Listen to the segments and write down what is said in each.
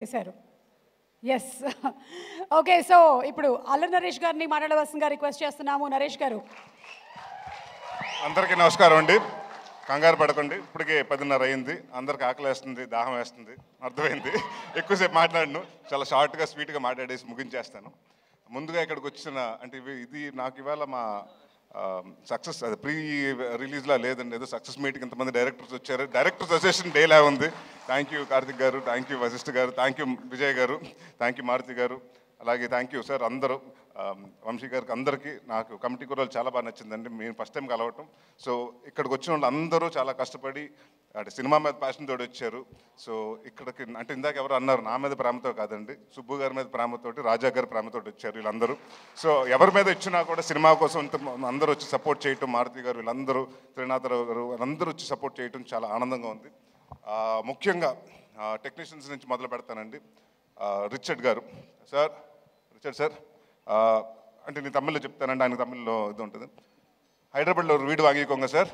చేశారు. Yes. Okay, so ఇప్పుడు అల్లరి నరేష్ గారిని మాట్లాడవలసిందిగా రిక్వెస్ట్ చేస్తున్నాము. నరేష్ గారు. అందరికీ నమస్కారం అండి. కంగారు పడకండి, ఇప్పటికే 10:30 అయింది. అందరికి ఆకలి వేస్తుంది, దాహం వేస్తుంది, అర్థమైంది. ఎక్కువసేపు మాట్లాడను, చాలా షార్ట్గా స్వీట్గా మాట్లాడేసి ముగించేస్తాను. ముందుగా ఇక్కడికి వచ్చిన అంటే ఇది నాకు ఇవాళ మా సక్సెస్ అది ప్రీ రిలీజ్లా లేదండి, ఏదో సక్సెస్ మీట్కి ఇంతమంది డైరెక్టర్స్ వచ్చారు. డైరెక్టర్స్ అసోసియేషన్ డేలా ఉంది. థ్యాంక్ యూ కార్తిక్ గారు, థ్యాంక్ యూ వశిష్ఠ గారు, థ్యాంక్ యూ విజయ్ గారు, థ్యాంక్ యూ మారుతి గారు, అలాగే థ్యాంక్ యూ సార్ అందరూ, వంశీ గారికి, అందరికీ. నాకు కమిటీ కుర్రాలు చాలా బాగా నచ్చిందండి, మేము ఫస్ట్ టైం కలవటం. సో ఇక్కడికి వచ్చిన వాళ్ళు అందరూ చాలా కష్టపడి అంటే సినిమా మీద ప్యాషన్ తోటి వచ్చారు. సో ఇక్కడికి అంటే ఇందాక ఎవరు అన్నారు, నా మీద ప్రేమతో కాదండి, సుబ్బు గారి మీద ప్రేమతోటి, రాజా గారి ప్రేమతోటి వచ్చారు వీళ్ళందరూ. సో ఎవరి మీద ఇచ్చినా కూడా సినిమా కోసం అందరూ వచ్చి సపోర్ట్ చేయటం, మారుతి గారు వీళ్ళందరూ, త్రినాథరావు గారు వాళ్ళందరూ వచ్చి సపోర్ట్ చేయటం చాలా ఆనందంగా ఉంది. ముఖ్యంగా టెక్నీషియన్స్ నుంచి మొదలు పెడతానండి. రిచర్డ్ గారు సార్, రిచర్డ్ సార్ అంటే నేను తమిళ్లో చెప్తానండి, ఆయన తమిళ్లో ఇది ఉంటుంది. హైదరాబాద్లో వీడు వాంగికోంగ సార్,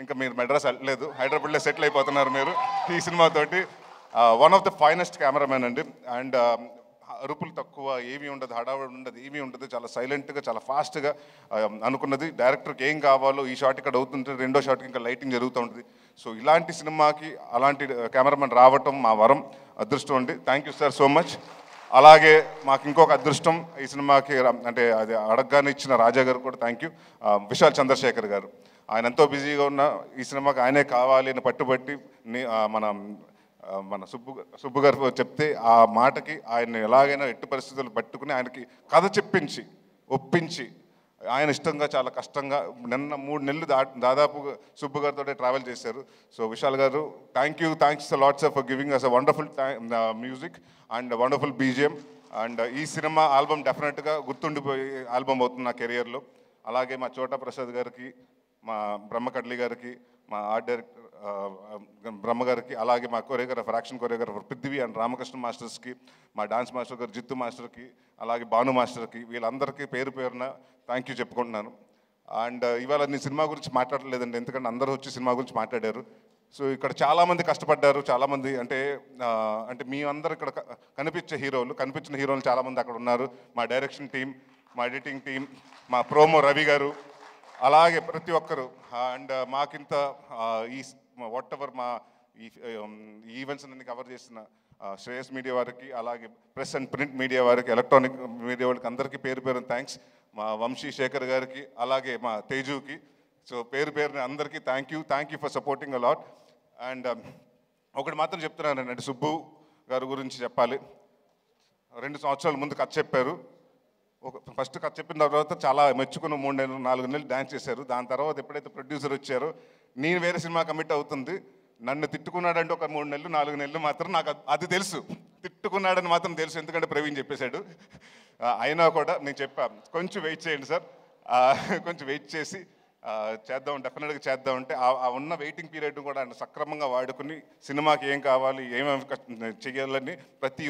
ఇంకా మీరు మెడ్రాస్ వెళ్ళలేదు, హైదరాబాద్లో సెటిల్ అయిపోతున్నారు మీరు ఈ సినిమాతోటి. One of the finest cameraman అండి. అండ్ అరుపులు తక్కువ, ఏమీ ఉండదు, హడావుడి ఉండదు, ఏమీ ఉండదు, చాలా సైలెంట్గా చాలా ఫాస్ట్గా అనుకున్నది. డైరెక్టర్కి ఏం కావాలో ఈ షాట్ ఇక్కడ అవుతుంటే రెండో షాట్కి ఇంకా లైటింగ్ జరుగుతూ ఉంటుంది. సో ఇలాంటి సినిమాకి అలాంటి కెమెరామెన్ రావటం మా వరం, అదృష్టం అండి. Thank you sir so much. అలాగే మాకు ఇంకొక అదృష్టం ఈ సినిమాకి అంటే అది అడగగానే ఇచ్చిన రాజా గారు కూడా థ్యాంక్ యూ. విశాల్ చంద్రశేఖర్ గారు, ఆయన ఎంతో బిజీగా ఉన్న ఈ సినిమాకి ఆయనే కావాలి అని పట్టుబట్టి మన సుబ్బు గారు చెప్తే ఆ మాటకి ఆయన ఎలాగైనా ఎట్టి పరిస్థితులు పట్టుకుని ఆయనకి కథ చెప్పించి ఒప్పించి ఆయన ఇష్టంగా చాలా కష్టంగా నిన్న 3 నెలలు దాదాపు సుబ్బు గారితో ట్రావెల్ చేశారు. So Vishal garu thanks lots for giving us a wonderful music and wonderful BGM. And ఈ సినిమా ఆల్బమ్ డెఫినెట్గా గుర్తుండిపోయే ఆల్బమ్ అవుతుంది నా కెరియర్లో. అలాగే మా చోటా ప్రసాద్ గారికి, మా బ్రహ్మకడ్లి గారికి, మా ఆర్ట్ డైరెక్టర్ బ్రహ్మ గారికి, అలాగే మా choreographer, action choreographer Prithvi and Ramakrishna మాస్టర్స్కి, మా డాన్స్ మాస్టర్ గారు జిత్తు మాస్టర్కి, అలాగే భాను మాస్టర్కి, వీళ్ళందరికీ పేరు పేరున థ్యాంక్ యూ చెప్పుకుంటున్నాను. అండ్ ఇవాళ నేను సినిమా గురించి మాట్లాడలేదండి, ఎందుకంటే అందరూ వచ్చి సినిమా గురించి మాట్లాడారు. సో ఇక్కడ చాలామంది కష్టపడ్డారు, చాలామంది అంటే మీ అందరూ ఇక్కడ కనిపించిన హీరోలు చాలామంది అక్కడ ఉన్నారు. మా డైరెక్షన్ టీం, మా ఎడిటింగ్ టీం, మా ప్రోమో రవి గారు, అలాగే ప్రతి ఒక్కరు. అండ్ మాకింత ఈ వాట్ ఎవర్ మా ఈ ఈవెంట్స్ అన్ని కవర్ చేసిన శ్రేయస్ మీడియా వారికి, అలాగే ప్రెస్ అండ్ ప్రింట్ మీడియా వారికి, ఎలక్ట్రానిక్ మీడియా వారికి అందరికీ పేరు పేరున థ్యాంక్స్. మా వంశీ శేఖర్ గారికి, అలాగే మా తేజుకి. సో పేరు పేరున అందరికీ thank you for supporting a lot. And ఒకటి మాత్రం చెప్తున్నానండి, సుబ్బు గారి గురించి చెప్పాలి. 2 సంవత్సరాల ముందు కథ చెప్పారు. ఫస్ట్ కథ చెప్పిన తర్వాత చాలా మెచ్చుకుని 3 నెలలు 4 నెలలు డ్యాన్స్ చేశారు. దాని తర్వాత ఎప్పుడైతే ప్రొడ్యూసర్ వచ్చారో నేను వేరే సినిమా కమిట్ అవుతుంది, నన్ను తిట్టుకున్నాడంటే ఒక 3 నెలలు 4 నెలలు మాత్రం నాకు అది తెలుసు, తిట్టుకున్నాడని మాత్రం తెలుసు, ఎందుకంటే ప్రవీణ్ చెప్పేశాడు. అయినా కూడా నేను చెప్పాను, కొంచెం వెయిట్ చేయండి సార్, కొంచెం వెయిట్ చేసి చేద్దాం, డెఫినెట్గా చేద్దాం అంటే ఆ ఉన్న వెయిటింగ్ పీరియడ్ కూడా ఆయన సక్రమంగా వాడుకుని సినిమాకి ఏం కావాలి, ఏమేమి చేయాలని ప్రతి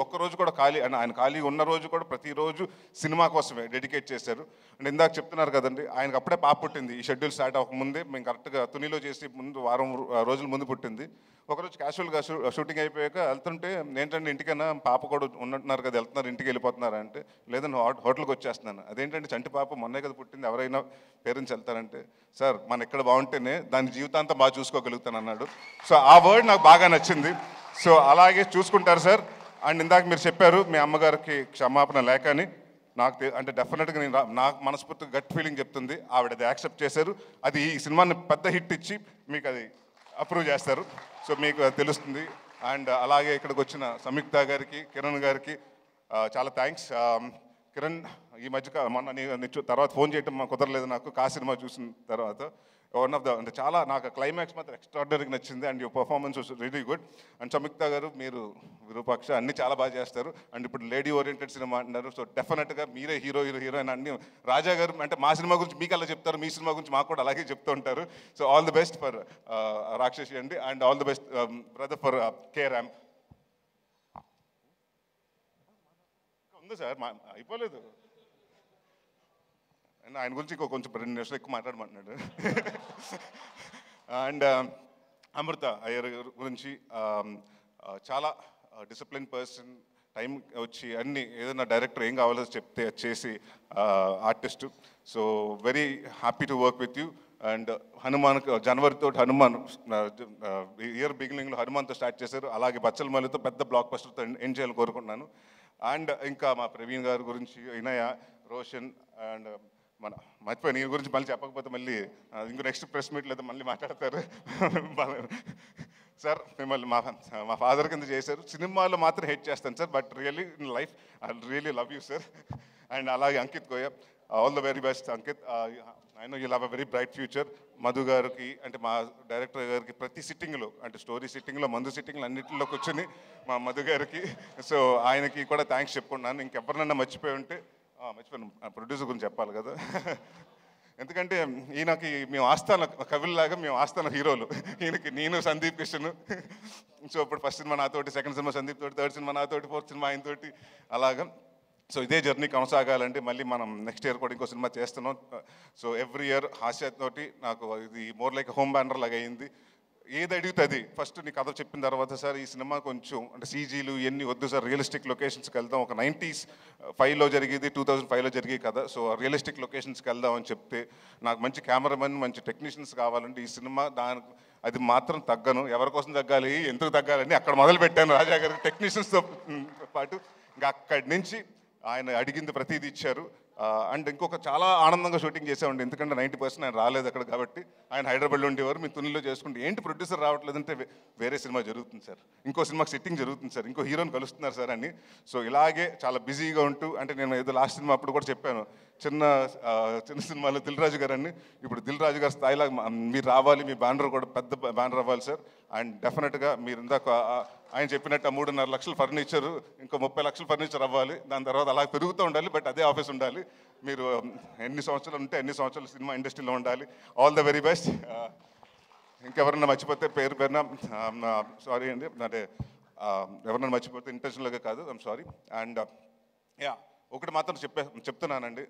ఒక్కరోజు కూడా ఆయన ఖాళీగా ఉన్న రోజు కూడా ప్రతిరోజు సినిమా కోసమే డెడికేట్ చేశారు. అండ్ ఇందాక చెప్తున్నారు కదండి, ఆయనకు అప్పుడే పాప పుట్టింది, ఈ షెడ్యూల్ స్టార్ట్ అవ్వకముందే. మేము కరెక్ట్గా తునిలో చేసి వారం రోజుల ముందు పుట్టింది. ఒకరోజు క్యాజువల్గా షూటింగ్ అయిపోయాక వెళ్తుంటే, ఏంటంటే ఇంటికైనా పాప కూడా ఉన్నట్టున్నారు కదా, వెళ్తున్నారు ఇంటికి వెళ్ళిపోతున్నారా అంటే, లేదని హోటల్కి వచ్చేస్తున్నాను. అదేంటంటే చంటి పాప మొన్నే కదా పుట్టింది, ఎవరైనా పేరెంట్స్ వెళ్తారంటే, సార్ మన ఇక్కడ బాగుంటేనే దాని జీవితాంతం బాగా చూసుకోగలుగుతాను అన్నాడు. సో ఆ వర్డ్ నాకు బాగా నచ్చింది. సో అలాగే చూసుకుంటారు సార్. అండ్ ఇందాక మీరు చెప్పారు మీ అమ్మగారికి క్షమాపణ లేక అని. అంటే డెఫినెట్గా నాకు మనస్ఫూర్తిగా గట్ ఫీలింగ్ చెప్తుంది, ఆవిడ అది యాక్సెప్ట్ చేశారు. అది ఈ సినిమాని పెద్ద హిట్ ఇచ్చి మీకు అది అప్రూవ్ చేస్తారు. సో మీకు తెలుస్తుంది. అండ్ అలాగే ఇక్కడికి వచ్చిన సంయుక్త గారికి, కిరణ్ గారికి చాలా థ్యాంక్స్. కిరణ్ ఈ మధ్య మొన్న తర్వాత ఫోన్ చేయటం కుదరలేదు నాకు, సినిమా చూసిన తర్వాత. వన్ ఆఫ్ ద అంటే చాలా నాకు క్లైమాక్స్ మాత్రం ఎక్స్ట్రాడినరీగా నచ్చింది. And your performance was really good. And Samyuktha గారు, మీరు విరూపాక్ష అన్నీ చాలా బాగా చేస్తారు. అండ్ ఇప్పుడు లేడీ ఓరియంటెడ్ సినిమా అంటున్నారు. సో డెఫినెట్గా మీరే హీరోయిన్ అన్ని. రాజా గారు అంటే మా సినిమా గురించి మీకు అలా చెప్తారు, మీ సినిమా గురించి మాకు కూడా అలాగే చెప్తూ ఉంటారు. So all the best for రాక్షసి అండి. And all the best brother for K RAM. ఉంది సార్, అయిపోలేదు. ఆయన గురించి కొంచెం 2 నిమిషాలు ఎక్కువ మాట్లాడమంటున్నాడు. అండ్ అమృత అయ్యర్ గురించి చాలా డిసిప్లిన్ పర్సన్, టైం వచ్చి అన్ని ఏదైనా డైరెక్టర్ ఏం కావాలో చెప్తే అది చేసి artist. So very happy to work with you. And Hanuman జనవరితో హనుమాన్ ఇయర్ బిగినింగ్లో హనుమాన్తో స్టార్ట్ చేశారు, అలాగే బచ్చల మల్లితో పెద్ద బ్లాక్ బస్టర్తో ఎండ్ చేయాలని కోరుకుంటున్నాను. అండ్ ఇంకా మా ప్రవీణ్ గారి గురించి, వినయ, రోషన్ అండ్ మన మర్చిపోయి నీ గురించి మళ్ళీ చెప్పకపోతే మళ్ళీ ఇంకో నెక్స్ట్ ప్రెస్ మీట్ లేదా మళ్ళీ మాట్లాడతారు. సార్ మిమ్మల్ని మా ఫాదర్ కింద చేశారు, సినిమాలో మాత్రం హెట్ చేస్తాను sir, but really in life I really love you sir. And అలాగే Ankit Goyal, all the very best Ankit. I know you'll have a very bright future. Madhu గారికి అంటే మా డైరెక్టర్ గారికి ప్రతి సిట్టింగ్లో అంటే స్టోరీ సిట్టింగ్లో, మందు సిట్టింగ్లో అన్నింటిలో కూర్చొని మా మధు గారికి, సో ఆయనకి కూడా థ్యాంక్స్ చెప్పుకుంటున్నాను. ఇంకెవరినన్నా మర్చిపోయి ఉంటే మర్చిపోయాను, ప్రొడ్యూసర్ గురించి చెప్పాలి కదా. ఎందుకంటే ఈయనకి మేము ఆస్థాన కవుల్లాగా, మేము ఆస్థాన హీరోలు. ఈయనకి నేను సందీప్ కిషన్. సో ఇప్పుడు ఫస్ట్ సినిమా నాతోటి, సెకండ్ సినిమా సందీప్ తోటి, థర్డ్ సినిమా నాతోటి, ఫోర్త్ సినిమా ఆయనతోటి, అలాగా. సో ఇదే జర్నీ కొనసాగాలంటే మళ్ళీ మనం నెక్స్ట్ ఇయర్ కూడా ఇంకో సినిమా చేస్తున్నాం. సో ఎవ్రీ ఇయర్ హాస్యతోటి నాకు ఇది మోర్ లైక్ హోమ్ బ్యానర్ లాగా అయింది. ఏది అడుగుతుంది ఫస్ట్ నీ కథ చెప్పిన తర్వాత, సార్ ఈ సినిమా కొంచెం అంటే సీజీలు ఇవన్నీ వద్దు సార్, రియలిస్టిక్ లొకేషన్స్కి వెళ్దాం, ఒక 95లో జరిగేది 2005లో జరిగే కదా, సో రియలిస్టిక్ లొకేషన్స్కి వెళ్దాం అని చెప్తే, నాకు మంచి కెమెరామెన్, మంచి టెక్నీషియన్స్ కావాలంటే ఈ సినిమా దానికి అది మాత్రం తగ్గను. ఎవరి కోసం తగ్గాలి, ఎందుకు తగ్గాలని అక్కడ మొదలు పెట్టాను రాజా గారు టెక్నీషియన్స్తో పాటు. ఇంకా అక్కడి నుంచి ఆయన అడిగింది ప్రతిదీ ఇచ్చారు. అండ్ ఇంకొక చాలా ఆనందంగా షూటింగ్ చేసామండి, ఎందుకంటే 90% ఆయన రాలేదు అక్కడ కాబట్టి. ఆయన హైదరాబాద్లో ఉండేవారు, మీ తునిలో చేసుకుంటే ఏంటి ప్రొడ్యూసర్ రావట్లేదంటే వేరే సినిమా జరుగుతుంది సార్, ఇంకో సినిమాకి సిట్టింగ్ జరుగుతుంది సార్, ఇంకో హీరోని కలుస్తున్నారు సార్ అని. సో ఇలాగే చాలా బిజీగా ఉంటూ, అంటే నేను ఏదో లాస్ట్ సినిమా అప్పుడు కూడా చెప్పాను, చిన్న సినిమాలో దిల్ రాజు గారు అని, ఇప్పుడు దిల్ రాజు గారి స్థాయిలో మీరు రావాలి, మీ బ్యానర్ కూడా పెద్ద బ్యానర్ అవ్వాలి సార్. అండ్ డెఫినెట్గా మీరు ఇందాక ఆయన చెప్పినట్టు 3.5 లక్షల ఫర్నిచరు, ఇంకో 30 లక్షల ఫర్నిచర్ అవ్వాలి, దాని తర్వాత అలా పెరుగుతూ ఉండాలి, బట్ అదే ఆఫీస్ ఉండాలి. మీరు ఎన్ని సంవత్సరాలు ఉంటే ఎన్ని సంవత్సరాలు సినిమా ఇండస్ట్రీలో ఉండాలి. All the very best. ఇంకెవరన్నా మర్చిపోతే పేరున సారీ అండి, అంటే ఎవరన్నా మర్చిపోతే ఇంటెన్షనల్గా కాదు, ఐమ్ సారీ. అండ్ యా ఒకటి మాత్రం చెప్తున్నానండి,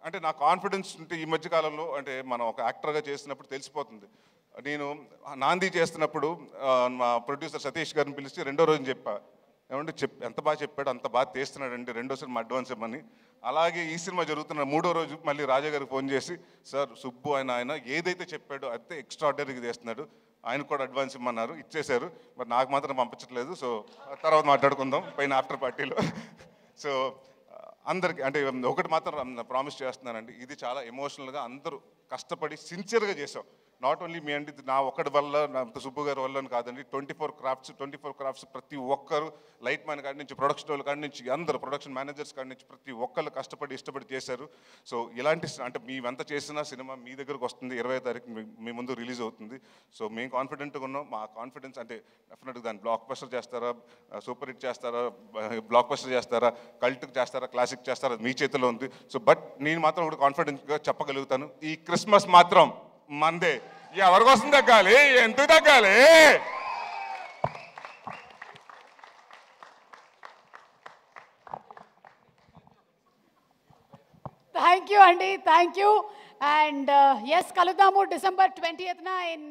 అంటే నా కాన్ఫిడెన్స్ ఉంటే ఈ మధ్యకాలంలో, అంటే మనం ఒక యాక్టర్గా చేస్తున్నప్పుడు తెలిసిపోతుంది. నేను నాంది చేస్తున్నప్పుడు మా ప్రొడ్యూసర్ సతీష్ గారిని పిలిచి రెండో రోజున చెప్పా, ఏమంటే ఎంత బాగా చెప్పాడు, అంత బాగా తీస్తున్నాడండి, రెండో సినిమా అడ్వాన్స్ ఇవ్వమని. అలాగే ఈ సినిమా జరుగుతున్న 3వ రోజు మళ్ళీ రాజా గారికి ఫోన్ చేసి, సార్ సుబ్బు ఆయన ఏదైతే చెప్పాడో అదే ఎక్స్ట్రాడినరీగా చేస్తున్నాడు, ఆయన కూడా అడ్వాన్స్ ఇమ్మన్నారు, ఇచ్చేశారు, మరి నాకు మాత్రం పంపించట్లేదు. సో తర్వాత మాట్లాడుకుందాం పైన ఆఫ్టర్ పార్టీలో. సో అందరికి అంటే ఒకటి మాత్రం ప్రామిస్ చేస్తున్నానండి, ఇది చాలా ఎమోషనల్గా అందరూ కష్టపడి సిన్సియర్గా చేసాం. నాట్ ఓన్లీ మీ అంటే నా ఒక్కడి వల్ల, నా సుబ్బు గారి వల్ల కాదండి, 24 క్రాఫ్ట్స్ ప్రతి ఒక్కరు, లైట్ మ్యాన్ కాడి నుంచి, ప్రొడక్షన్ వాళ్ళ కాడి నుంచి, అందరూ ప్రొడక్షన్ మేనేజర్స్ కాడి నుంచి ప్రతి ఒక్కళ్ళు కష్టపడి ఇష్టపడి చేశారు. సో ఇలాంటి అంటే మేమెంత చేసినా సినిమా మీ దగ్గరకు వస్తుంది, 20వ తారీఖు మీ ముందు రిలీజ్ అవుతుంది. సో మేము కాన్ఫిడెంట్గా ఉన్నాం. మా కాన్ఫిడెన్స్ అంటే డెఫినెట్గా దాన్ని బ్లాక్ బస్టర్ చేస్తారా, సూపర్ హిట్ చేస్తారా, బ్లాక్ బస్టర్ చేస్తారా, కల్ట్కి చేస్తారా, క్లాసిక్ చేస్తారా, మీ చేతిలో ఉంది. సో బట్ నేను మాత్రం కూడా కాన్ఫిడెంట్గా చెప్పగలుగుతాను, ఈ క్రిస్మస్ మాత్రం మందే. ఎవరి కోసం తగ్గాలి, ఎందుకు తగ్గాలి? థ్యాంక్ యూ అండి, థ్యాంక్ యూ. అండ్ ఎస్, కలుద్దాము December 20th ఇన్